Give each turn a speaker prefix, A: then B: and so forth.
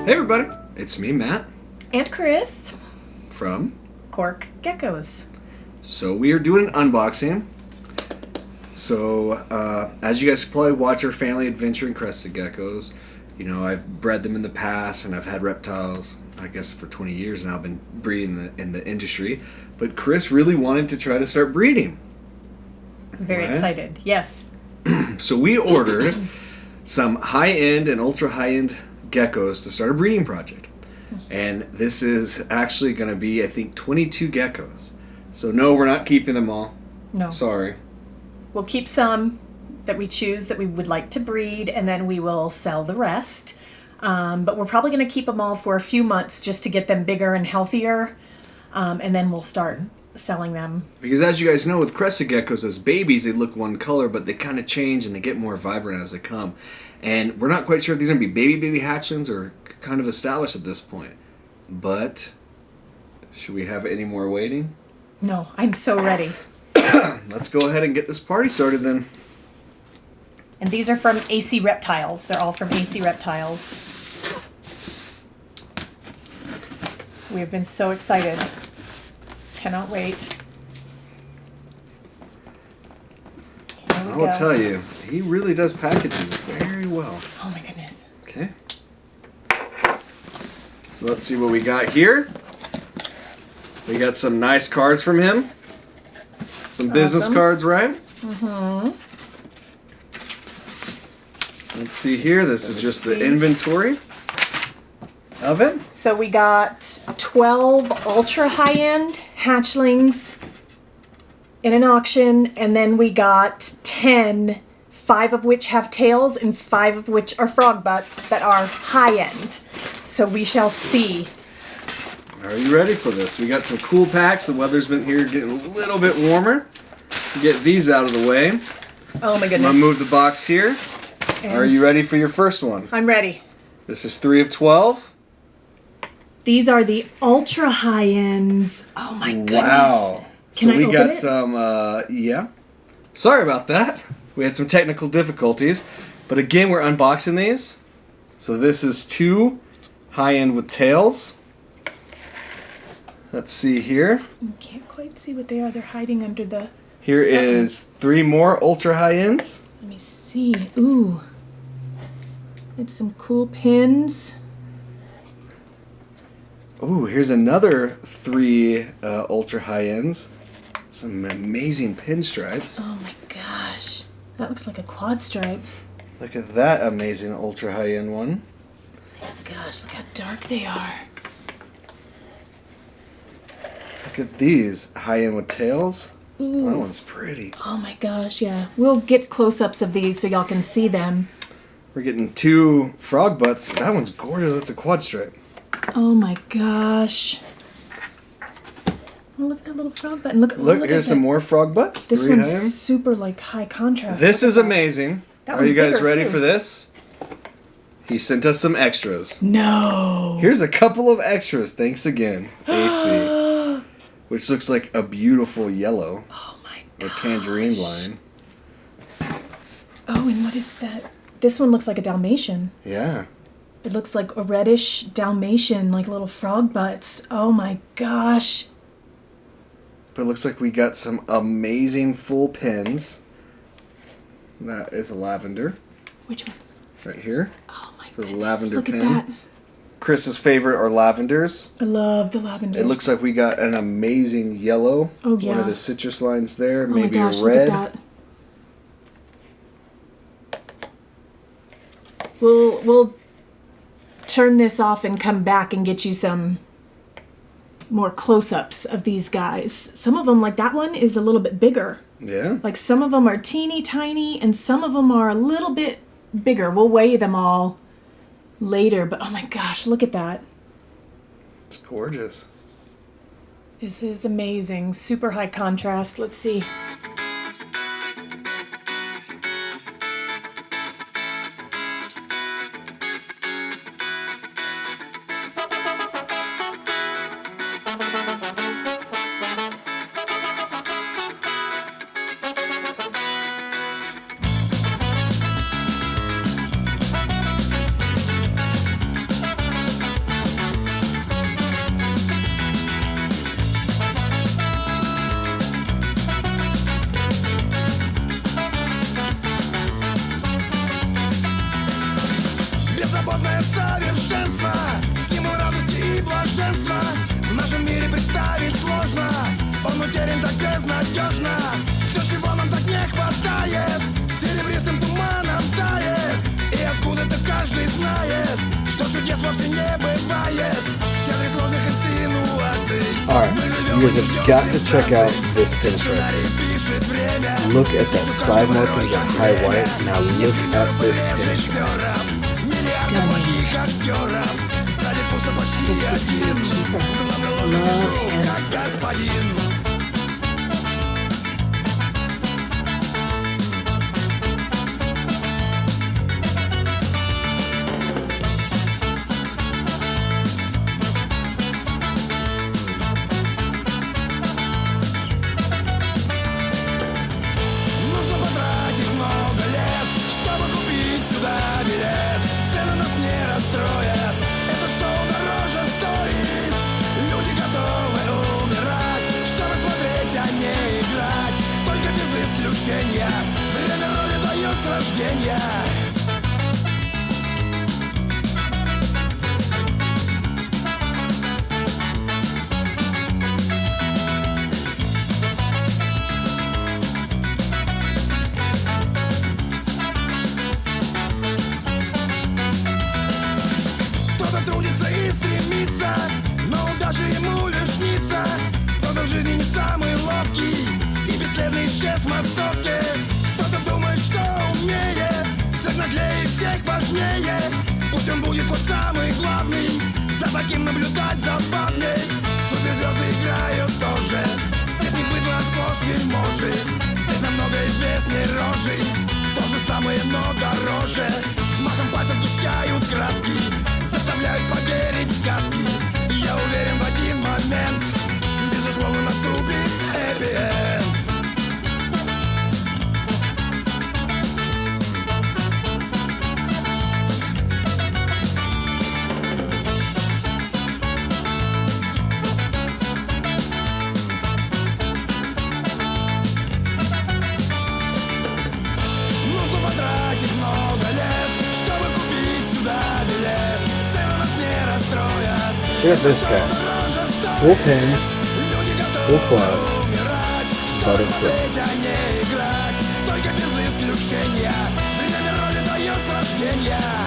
A: Hey everybody, it's me, Matt,
B: And Chris
A: from
B: Cork Geckos.
A: So we are doing an unboxing. So as you guys probably watch our family adventure in Crested Geckos, you know, I've bred them in the past and I've had reptiles, I guess for 20 years now. I've been breeding in the industry, but Chris really wanted to try to start breeding.
B: Very excited, yes.
A: So we ordered some high-end and ultra-high-end geckos to start a breeding project. And this is actually going to be, I think, 22 geckos. So no, we're not keeping them all.
B: No.
A: Sorry.
B: We'll keep some that we choose that we would like to breed, and then we will sell the rest. But we're probably going to keep them all for a few months just to get them bigger and healthier. And then we'll start selling them. Because
A: as you guys know, with Crested Geckos, as babies, they look one color, but they kind of change and they get more vibrant as they come. And we're not quite sure if these are going to be baby hatchlings or kind of established at this point. But should we have any more waiting?
B: No, I'm so ready.
A: Let's go ahead and get this party started then.
B: And these are from AC Reptiles. They're all from AC Reptiles. We have been so excited. Cannot wait.
A: I will tell you, he really does package these very well.
B: Oh my goodness.
A: Okay. So let's see what we got here. We got some nice cards from him. Some business cards, right?
B: Mm-hmm.
A: Let's see here. This is just the inventory of it.
B: So we got 12 ultra high-end hatchlings in an auction, and then we got 10, 5 of which have tails and 5 of which are frog butts that are high-end. So we shall see.
A: Are you ready for this? We got some cool packs. The weather's been here getting a little bit warmer. Get these out of the way.
B: Oh my goodness.
A: I'm gonna move the box here. And are you ready for your first one?
B: I'm ready.
A: This is 3 of 12.
B: These are the ultra high-ends. Oh my goodness.
A: Wow.
B: Can I
A: we
B: open
A: got
B: it?
A: some, yeah. Sorry about that. We had some technical difficulties. But again, we're unboxing these. So this is 2 high-end with tails. Let's see here.
B: I can't quite see what they are. They're hiding under the...
A: Here is 3 more ultra high-ends.
B: Let me see. Ooh. It's some cool pins.
A: Ooh, here's another 3 ultra high-ends. Some amazing pinstripes.
B: Oh my gosh. That looks like a quad stripe.
A: Look at that amazing ultra high-end one.
B: My gosh, look how dark they are.
A: Look at these high-end with tails.
B: Ooh.
A: That one's pretty.
B: Oh my gosh, yeah. We'll get close-ups of these so y'all can see them.
A: We're getting 2 frog butts. That one's gorgeous. That's a quad stripe.
B: Oh my gosh. Oh, look at that little frog butt. Look,
A: here's some more frog butts.
B: This
A: 3
B: one's
A: high-end.
B: super like high contrast.
A: This is amazing. Are you guys ready
B: too.
A: for this? He sent us some extras.
B: No.
A: Here's a couple of extras. Thanks again, AC. Which looks like a beautiful yellow.
B: Oh my gosh.
A: Or tangerine line.
B: Oh, and what is that? This one looks like a Dalmatian.
A: Yeah.
B: It looks like a reddish Dalmatian, like little frog butts. Oh my gosh.
A: But it looks like we got some amazing full pins. That is a lavender.
B: Which one?
A: Right here.
B: Oh my
A: So
B: goodness.
A: the lavender
B: Look
A: pin.
B: at that.
A: Chris's favorite are lavenders.
B: I love the lavenders.
A: It looks like we got an amazing yellow.
B: Oh yeah.
A: One of the citrus lines there.
B: Oh
A: Maybe
B: my gosh,
A: a red.
B: look at that. We'll turn this off and come back and get you some more close-ups of these guys. Some of them, like that one, is a little bit bigger.
A: Yeah.
B: Like some of them are teeny tiny and some of them are a little bit bigger. We'll weigh them all later, but oh my gosh, look at that.
A: It's gorgeous.
B: This is amazing. Super high contrast. Let's see.
C: Беззаботное совершенство, символ радости и блаженства. В нашем мире представить сложно, он утерян так безнадежно. Все, чего нам так не хватает, серебристым туманом тает. И откуда-то каждый знает, что чудес вовсе не бывает. В театре сложных инсинуаций.
A: Alright, you guys have got to check out this finish right here. Look at that side markings on high white. Now look at this finish.
C: Нужно потратить много лет, чтобы купить сюда билет. Цены нас не расстроят, это шоу дороже стоит. Люди готовы умирать, чтобы смотреть, а не играть. Только без исключения, время роли дает с рождения. Кто-то трудится и стремится, но удача ему лишь снится. Кто-то в жизни не самый ловкий и бесследно исчез в массовке. Кто-то думает, что умнее, всех наглее и всех важнее. Пусть он будет хоть самый главный, за таким наблюдать забавней. Суперзвезды играют тоже, здесь не быть нас сплошь вельможи. Здесь намного известней рожи, то же самое, но дороже. Взмахом пальцев сгущают краски, заставляют поверить в сказки. И я уверен, в один момент безусловно наступит хэппи-энд. Нужно потратить много лет, чтобы купить сюда билет. Цены нас не расстроят.
A: Look at this guy. Full pin, full club, butter flip.
C: Только без исключения, время роли дает с рождения.